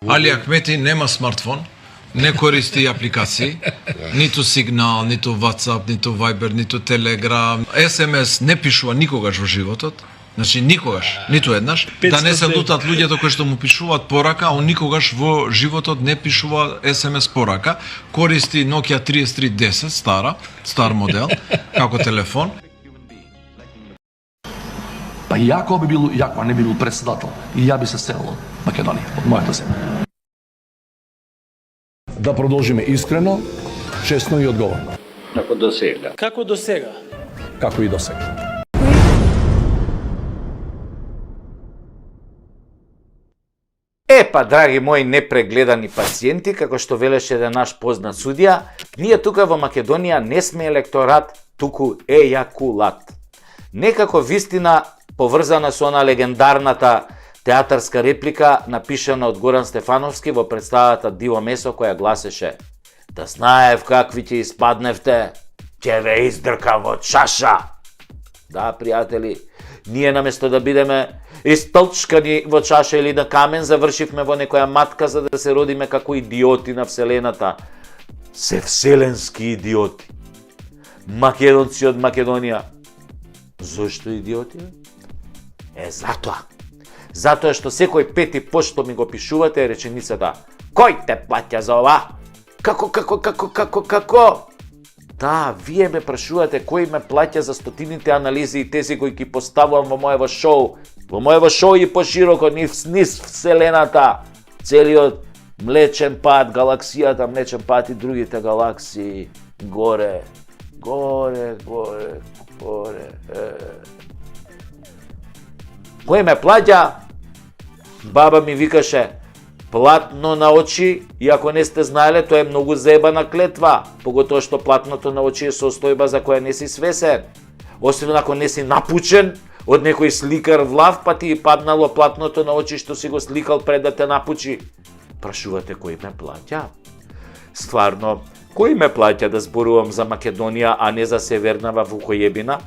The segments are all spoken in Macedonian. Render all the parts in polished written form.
Али Ахмети нема смартфон, не користи апликации, ниту Сигнал, ниту WhatsApp, ниту Viber, ниту Telegram, SMS не пишува никогаш во животот. Значи никогаш, ниту еднаш, да не се лутат луѓето кои што му пишуваат порака, он никогаш во животот не пишува SMS порака, користи Nokia 3310, стар модел, како телефон. Па јако би било, јако не би бил председател, и ја би се селил од Македонија, од мојата земја. Да продолжиме искрено, честно и одговорно. Како до сега. Како до сега? Како и до сега. Па, драги мои непрегледани пациенти, како што велеше еден наш познат судија, ние тука во Македонија не сме електорат, туку ејакулат. Некако вистина поврзана со она легендарната театарска реплика напишана од Горан Стефановски во представата Диво месо, која гласеше: "Да знаев какви ќе испадневте, ќе ве издркам од чаша." Да, пријатели, ние наместо да бидеме истолчкани во чаша или на камен, завршивме во некоја матка за да се родиме како идиоти на вселената. Се вселенски идиоти. Македонци од Македонија. Зошто идиоти? Затоа. Затоа што секој пети пост што ми го пишувате е реченицата: "Кој те плаќа за ова?" Како? Да, вие ме прашувате кој ме плаќа за стотините анализи и тези кои ги поставувам во моево шоу. Во моево шоу и пошироко низ вселената, целиот Млечен пат, галаксијата Млечен пат и другите галаксии. Горе. Кој ме плаќа? Баба ми викаше: "Платно на очи", и ако не сте знаеле, тоа е многу заебана клетва, поготоа што платното на очи е состојба за која не си свесен. Освен ако не си напучен од некој сликар влав, па ти паднало платното на очи што си го сликал пред да те напучи. Прашувате кој ме плаќа? Стварно, кој ме плаќа да зборувам за Македонија, а не за Севернава вукојебина?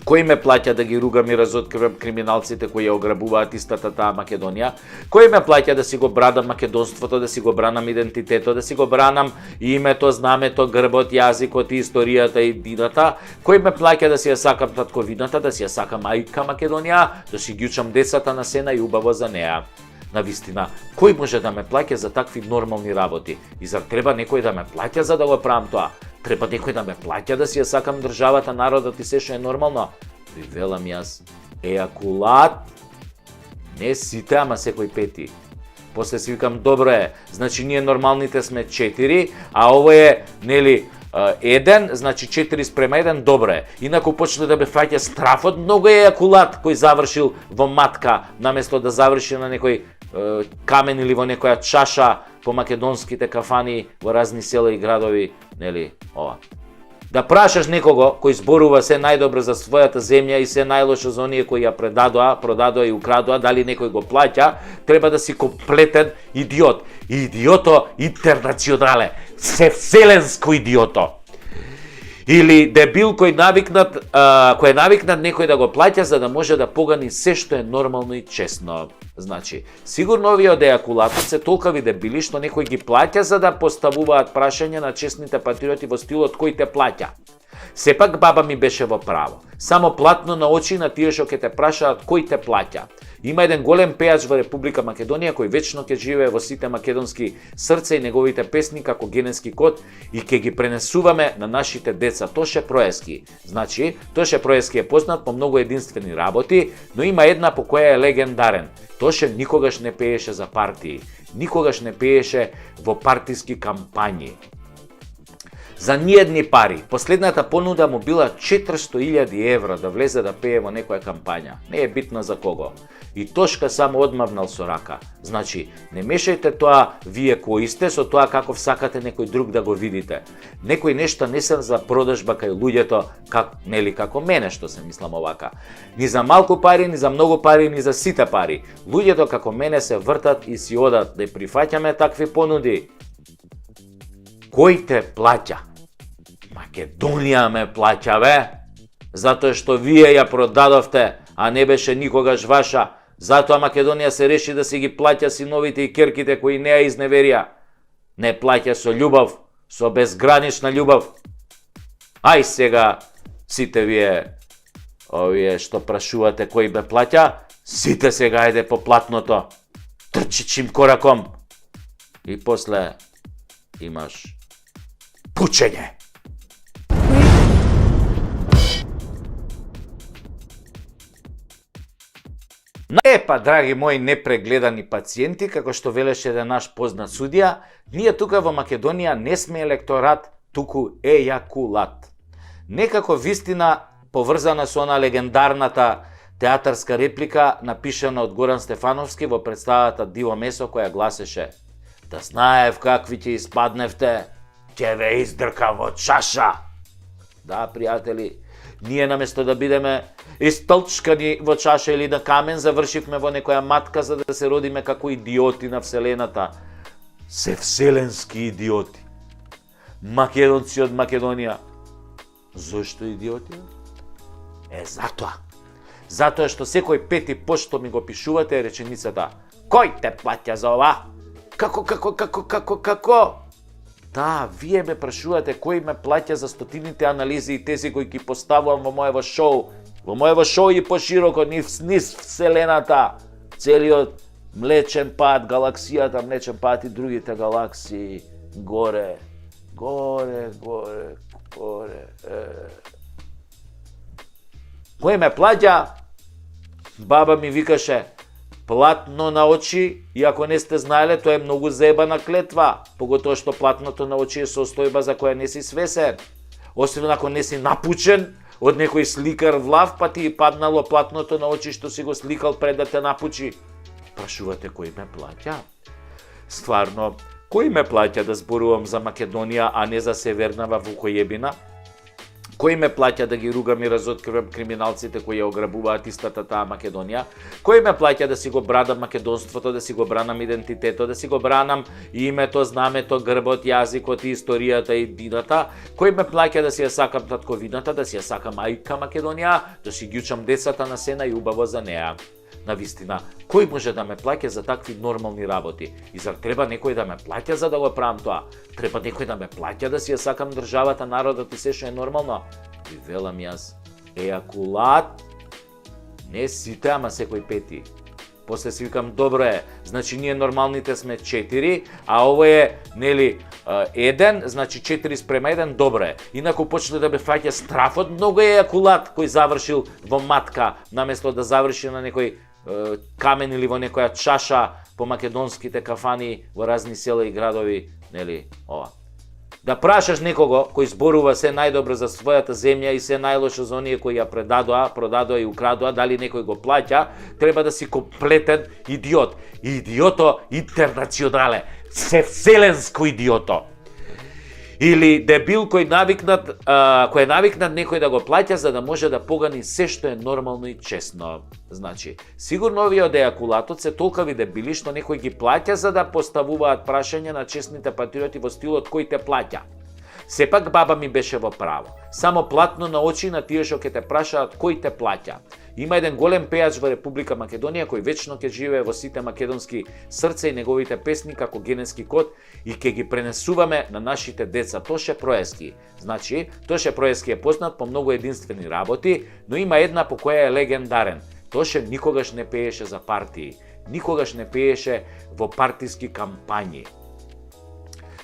Кој ме плаќа да ги ругам и разоткривам криминалците кои ја ограбуваат истата таа Македонија? Кој ме плаќа да си го бранам македонството, да си го бранам идентитетот, да си го бранам името, знамето, грбот, јазикот, историјата и дината? Кој ме плаќа да си ја сакам татковината, да си ја сакам мајка Македонија, да си ги учам децата на сена и убаво за неа? На вистина, кој може да ме плаќа за такви нормални работи? И зар треба некој да ме плаќа за да го правам тоа? Треба некој да ме плаќа да си ја сакам државата, народот и се што е нормално? Ви велам јас, ејакулат, не сите, ама секој пети. После си викам, добро е, значи ние нормалните сме 4, а ово е, нели, 1, значи 4:1, добро е. Инаку почне да ме фаќа страфот, многу е ејакулат кој завршил во матка, наместо да заврши на некој камен или во некоја чаша по македонските кафани во разни села и градови, нели, ова. Да прашаш некого кој зборува се најдобро за својата земја и се најлошо за оние кои ја продадоа и украдоа, дали некој го плаќа, треба да си комплетен идиот. Идиото интернационале, севселенско идиото. Или дебил кој е навикнат некој да го плаќа за да може да погани се што е нормално и честно. Значи, сигурно овие од ејакулатот се толкави дебили што некој ги плаќа за да поставуваат прашања на честните патриоти во стилот кој те плаќа. Сепак баба ми беше во право. Само платно на очи на тие што ќе те прашаат кој те плаќа. Има еден голем пејач во Република Македонија кој вечно ќе живее во сите македонски срца и неговите песни како генетски код и ќе ги пренесуваме на нашите деца. Тоше Проески. Значи, Тоше Проески е познат по многу единствени работи, но има една по која е легендарен. Тоше никогаш не пееше за партии, никогаш не пееше во партиски кампањи. За ниедни пари. Последната понуда му била 400.000 евра да влезе да пее во некоја кампања. Не е битно за кого. И Тошка само одмавнал со рака. Значи, не мешајте тоа вие кои сте со тоа каков сакате некој друг да го видите. Некој нешто не се за продажба кај луѓето, како мене што се мислам овака. Ни за малку пари, ни за многу пари, ни за сите пари. Луѓето како мене се вртат и си одат. Не прифаќаме такви понуди. Кој те плаќа? Македонија ме плаќа, бе. Затоа што вие ја продадовте, а не беше никогаш ваша. Затоа Македонија се реши да си ги плаќа синовите и ќерките кои не ја изневерија. Не плаќа со љубов, со безгранична љубов. Ај сега, сите овие што прашувате кој бе плаќа, сите сега ајде по платното. Трчи чим кораком. И после имаш пучење. Па, драги мои непрегледани пациенти, како што велеше еден наш познат судија, ние тука во Македонија не сме електорат, туку ејакулат. Некако вистина поврзана со она легендарната театарска реплика напишана од Горан Стефановски во представата Диво месо, која гласеше: "Да знаев какви ќе испадневте, ќе ве издркам во чаша." Да, пријатели, ние наместо да бидеме истолчкани во чаша или на камен, завршивме во некоја матка за да се родиме како идиоти на вселената. Се вселенски идиоти. Македонци од Македонија. Зошто идиоти? Затоа. Затоа што секој пети пост што ми го пишувате е реченицата: "Кој те плаќа за ова?" Како? Да, вие ме прашувате кој ме плаќа за стотините анализи и тези кои ги поставувам во моево шоу. Во моево шоу и пошироко низ вселената, целиот Млечен пат, галаксијата Млечен пат и другите галаксии, горе. Кој ме плаќа? Баба ми викаше: "Платно на очи, и ако не сте знаеле, тоа е многу заебана клетва, поготоа што платното на очи е состојба за која не си свесен. Освен ако не си напучен од некој сликар влав, па ти паднало платното на очи што си го сликал пред да те напучи." Прашувате кој ме плаќа? Стварно, кој ме плаќа да зборувам за Македонија, а не за Севернава Вукојебина? Кој ме плаќа да ги ругам и разоткривам криминалците кои ја ограбуваат истата таа Македонија? Кој ме плаќа да си го бранам македонството, да си го бранам идентитетот, да си го бранам името, знамето, грбот, јазикот и историјата и бината? Кој ме плаќа да си ја сакам татковината, да си ја сакам мајка Македонија, да си ги учам децата на сена и убаво за неа? На вистина, кој може да ме плаќа за такви нормални работи? И зар треба некој да ме плаќа за да го правам тоа? Треба некој да ме плаќа да си ја сакам државата, народот и се што е нормално? И велам јас: ејакулат, не сите, ама секој пети. После си викам: добро е, значи ние нормалните сме 4, а ово е, нели, 1, значи 4:1, добро е. Инаку почне да ме фаќа страфот, многу ејакулат кој завршил во матка, наместо да заврши на некој камен или во некоја чаша по македонските кафани во разни села и градови, нели, ова. Да прашаш некого кој зборува се најдобро за својата земја и се најлошо за оние кои ја продадоа и украдоа, дали некој го плаќа, треба да си комплетен идиот. Идиото интернационале, севселенско идиото. Или дебил кој е навикнат некој да го плаќа за да може да погани се што е нормално и честно. Значи, сигурно овие од ејакулатот се толкави дебили што некој ги плаќа за да поставуваат прашања на честните патриоти во стилот кој те плаќа. Сепак баба ми беше во право. Само платно на очи на тие што ќе те прашаат кој те плаќа. Има еден голем пејач во Република Македонија кој вечно ќе живее во сите македонски срца и неговите песни како генетски код и ќе ги пренесуваме на нашите деца. Тоше Проески. Значи, Тоше Проески е познат по многу единствени работи, но има една по која е легендарен. Тоше никогаш не пееше за партии, никогаш не пееше во партиски кампањи.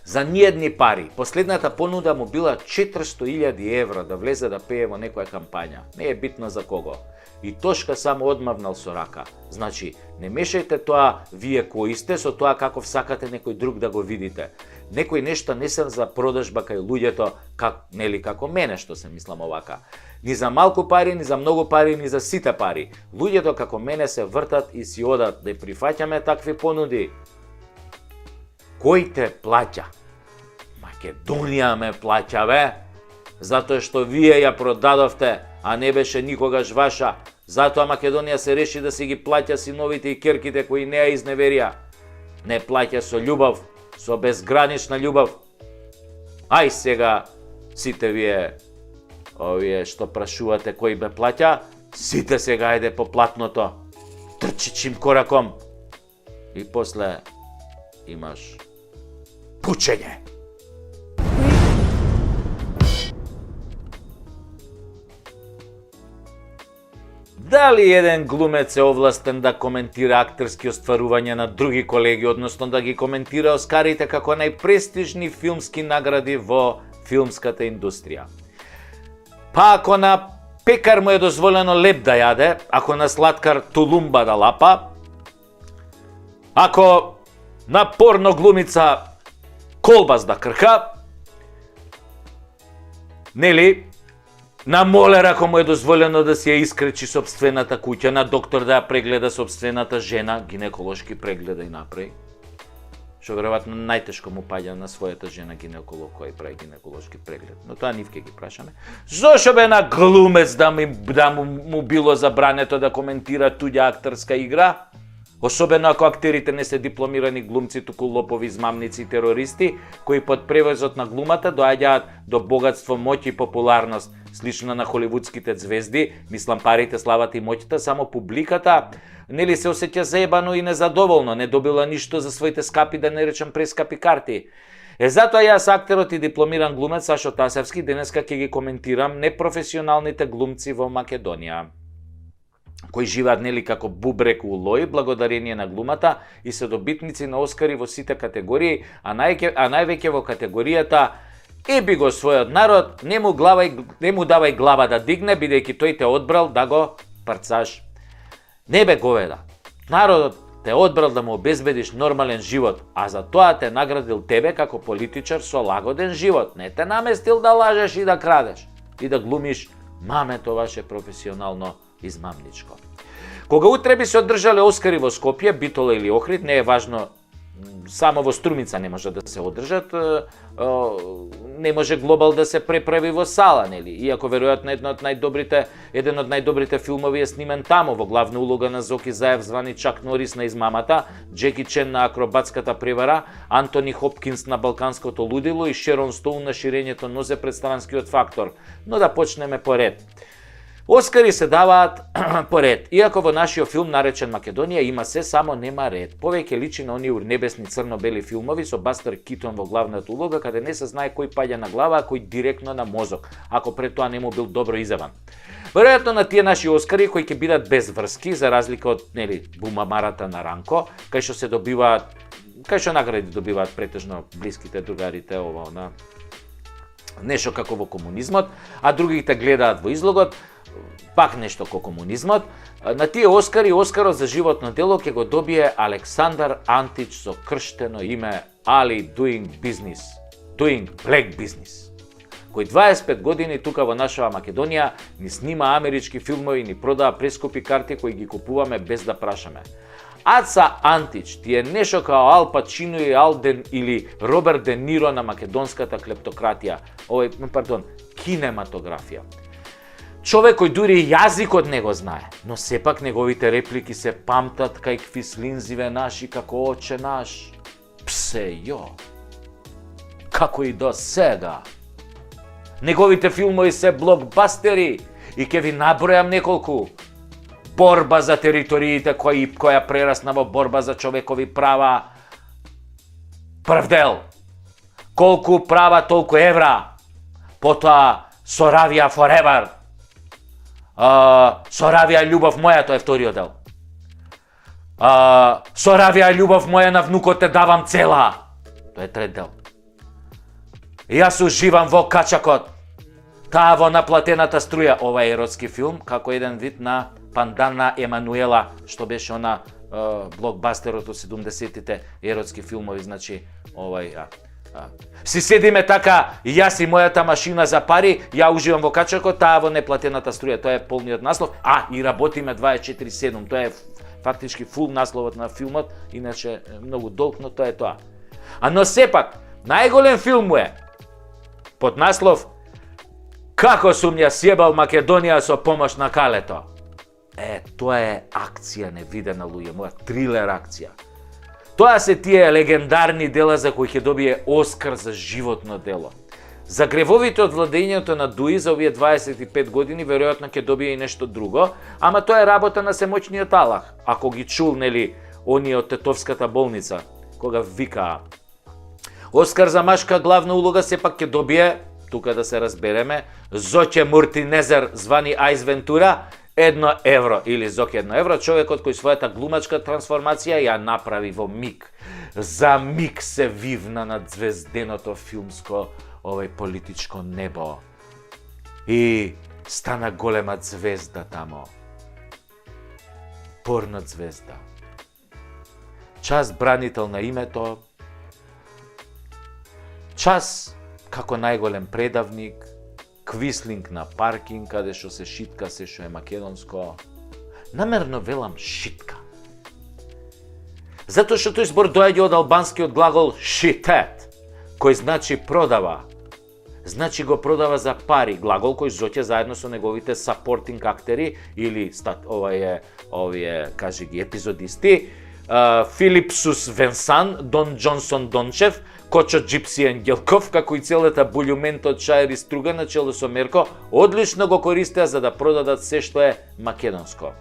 За ниедни пари. Последната понуда му била 400.000 евра да влезе да пее во некоја кампања. Не е битно за кого. И Тошка само одмавнал со рака. Значи, не мешајте тоа вие кои сте со тоа каков сакате некој друг да го видите. Некој нешто не се за продажба кај луѓето, како мене што се мислам овака. Ни за малку пари, ни за многу пари, ни за сите пари. Луѓето како мене се вртат и си одат. Да прифаќаме такви понуди. Кој те плаќа? Македонија ме плаќа, бе. Затоа што вие ја продадовте, а не беше никогаш ваша. Затоа Македонија се реши да си ги плаќа синовите и ќерките кои не ја изневерија. Не плаќа со љубов, со безгранична љубов. Ај сега, сите овие што прашувате кој ме плаќа, сите сега ајде по платното. Трчи чичим кораком и после имаш пучење. Дали еден глумец е овластен да коментира актерски остварувања на други колеги, односно да ги коментира Оскарите како најпрестижни филмски награди во филмската индустрија? Па ако на пекар му е дозволено леп да јаде, ако на слаткар тулумба да лапа, ако на порно глумица колбас да крка, нели, на молер ако му е дозволено да си ја искречи собствената куќа, на доктор да ја прегледа собствената жена, гинеколошки преглед да ја направи, што веројатно најтешко му паѓа на својата жена гинеколог кој прави гинеколошки преглед. Но тоа нив ќе ги прашаме. Зошто бе на глумец да му било забрането да коментира туѓа актерска игра? Особено ако актерите не се дипломирани глумци, туку лопови, измамници и терористи, кои под превозот на глумата доаѓаат до богатство, моќ и популарност, слично на холивудските звезди, мислам парите, славата и моќта, само публиката нели се осеќа заебано и незадоволно, не добила ништо за своите скапи, да не речам прескапи карти. Затоа јас, актерот и дипломиран глумец Сашо Тасевски, денеска ќе ги коментирам непрофесионалните глумци во Македонија, кои живеат нели како бубрек у лој, благодарение на глумата и се добитници на Оскари во сите категории, а највеќе во категоријата еби го својот народ, не му давај глава да дигне, бидејќи тој те одбрал да го парцаш. Не бе говеда, народот те одбрал да му обезбедиш нормален живот, а за тоа те наградил тебе како политичар со лагоден живот. Не те наместил да лажеш и да крадеш и да глумиш мамето ваше професионално измамничко. Кога утре би се одржале Оскари во Скопје, Битола или Охрид, не е важно, само во Струмица не може да се одржат, не може Глобал да се преправи во сала, нели? Иако веројатно еден од најдобрите филмови е снимен таму, во главна улога на Зоки Заев звани Чак Норис на измамата, Джеки Чен на акробатската превара, Антони Хопкинс на балканското лудило и Шерон Стоун на ширењето нозе пред странскиот фактор. Но да почнеме по ред. Оскари се даваат по ред, иако во нашиот филм наречен Македонија има се, само нема ред. Повеќе личи на оние урнебесни црно-бели филмови со Бастер Китон во главната улога, каде не се знае кој паѓа на глава, а кој директно на мозок, ако пред тоа не му бил добро изебан. Веројатно на тие наши Оскари кои ќе бидат без врски, за разлика од бумамарата на Ранко, кај што награди добиваат претежно блиските другарите на нешто како во комунизмот, а другите гледаат во излогот, пак нешто како комунизмот. На тие Оскари, Оскарот за животно дело ќе го добие Александар Антич со крштено име Али Doing Black Business, кој 25 години тука во нашава Македонија ни снима амерички филмови, ни продава прескупи карти кои ги купуваме без да прашаме. Аца Антич ти е нешто као Ал Пачино или Роберт Де Ниро на македонската клептократија, кинематографија. Човек кој дури јазикот не го знае, но сепак неговите реплики се памтат кај квислинзиве наши како оче наш. Псе јо, како и до сега. Неговите филмови се блокбастери и ќе ви набројам неколку. Борба за териториите која прерасна во борба за човекови права. Прв дел. Колку права, толку евра. Потоа Соравија Forever. Соравија љубов моја, тоа е вториот дел. Соравија љубов моја, на внукот те давам цела. Тоа е трет дел. Јас уживам во качакот. Таа во наплатената струја. Ова е еротски филм, како еден вид на Пандана Емануела, што беше она блокбастерот од 70-тите, еротски филмови, значи Си седиме така, јас и мојата машина за пари, ја уживам во качакот, таа во неплатената струја, тоа е полниот наслов, и работиме 24/7, тоа е фактички фул насловот на филмот, иначе многу долг, но тоа е тоа. Но сепак, најголем филм му е под наслов Како сум ја сјебал Македонија со помош на Калето. Тоа е акција невидена, луѓе моја, трилер акција. Тоа се тие легендарни дела за кои ќе добие Оскар за животно дело. За гревовите од владењето на Дуи за овие 25 години веројатно ќе добие и нешто друго, ама тоа е работа на семоќниот Аллах. Ако ги чул, нели, оние од Тетовската болница, кога викаа. Оскар за машка главна улога сепак ќе добие, тука да се разбереме, Зоќе Муртинезер, звани Ајс Вентура, 1 евро, или Зоќе 1 евро, човекот кој својата глумачка трансформација ја направи во миг. За миг се вивна над звезденото филмско политичко небо. И стана голема звезда тамо. Порно звезда. Час бранител на името, час како најголем предавник, квислинг на паркинг, каде што се шитка се што е македонско. Намерно велам шитка. Затоа што тој збор доаѓа од албанскиот глагол шитет, кој значи продава. Значи го продава за пари, глагол кој Зоќе заедно со неговите сапортинг актери или овие кажи ги епизодисти, Филипсус Венсан, Дон Джонсон Дончев, Кочо Джипси Ангелков, како и целата булјумент од Шаер и Струга на чело со Мерко, одлично го користеа за да продадат се што е македонско.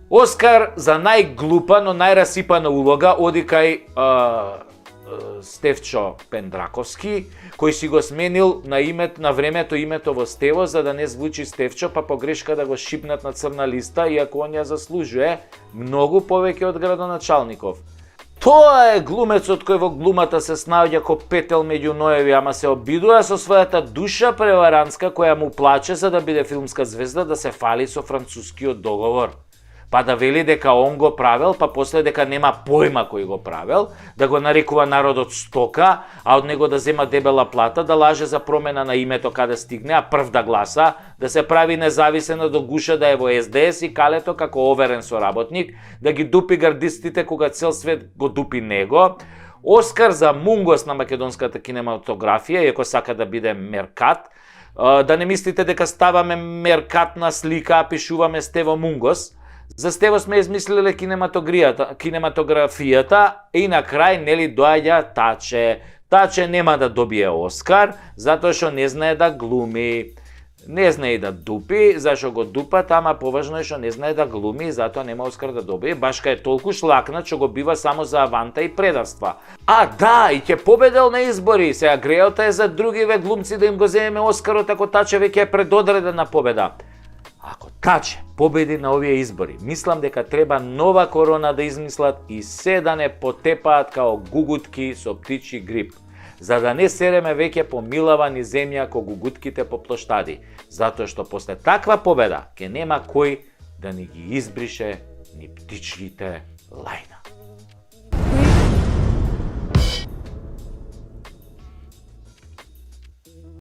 Оскар за најглупа, но најрасипана улога оди кај Стефчо Пендраковски, кој си го сменил на времето името во Стево за да не звучи Стефчо, па погрешка да го шипнат на црна листа, иако он ја заслужuje многу повеќе од градоначалников. Тоа е глумецот кој во глумата се снаоѓа ко петел меѓу ноеви, ама се обидува со својата душа преваранска која му плаче за да биде филмска звезда да се фали со францускиот договор. Па да вели дека он го правел, па после дека нема појма кој го правел, да го нарекува народот стока, а од него да зема дебела плата, да лаже за промена на името каде стигне, а прв да гласа, да се прави независен до гуша да е во СДС и калето како оверен соработник, да ги дупи гардистите кога цел свет го дупи него. Оскар за мунгос на македонската кинематографија, иако сака да биде меркат, да не мислите дека ставаме меркатна слика, а пишуваме Стево Мунгос. За Стево сме измислиле кинематографијата и на крај нели доаѓа Таче. Таче нема да добие Оскар, затоа што не знае да глуми. Не знае да дупи, зашо го дупат, ама поважно е што не знае да глуми, затоа нема Оскар да добие. Башка е толку шлакнат што го бива само за аванта и предавства. А да, и ќе победел на избори. Сега грејата е за другиве глумци да им го земеме Оскарот ако Таче веќе е предодредена победа. Ако Таче победи на овие избори, мислам дека треба нова корона да измислат и се да не потепаат као гугутки со птичи грип, за да не сереме веќе по милава ни земја ко гугутките по плоштади, затоа што после таква победа ќе нема кој да ни ги избрише ни птичките лајна.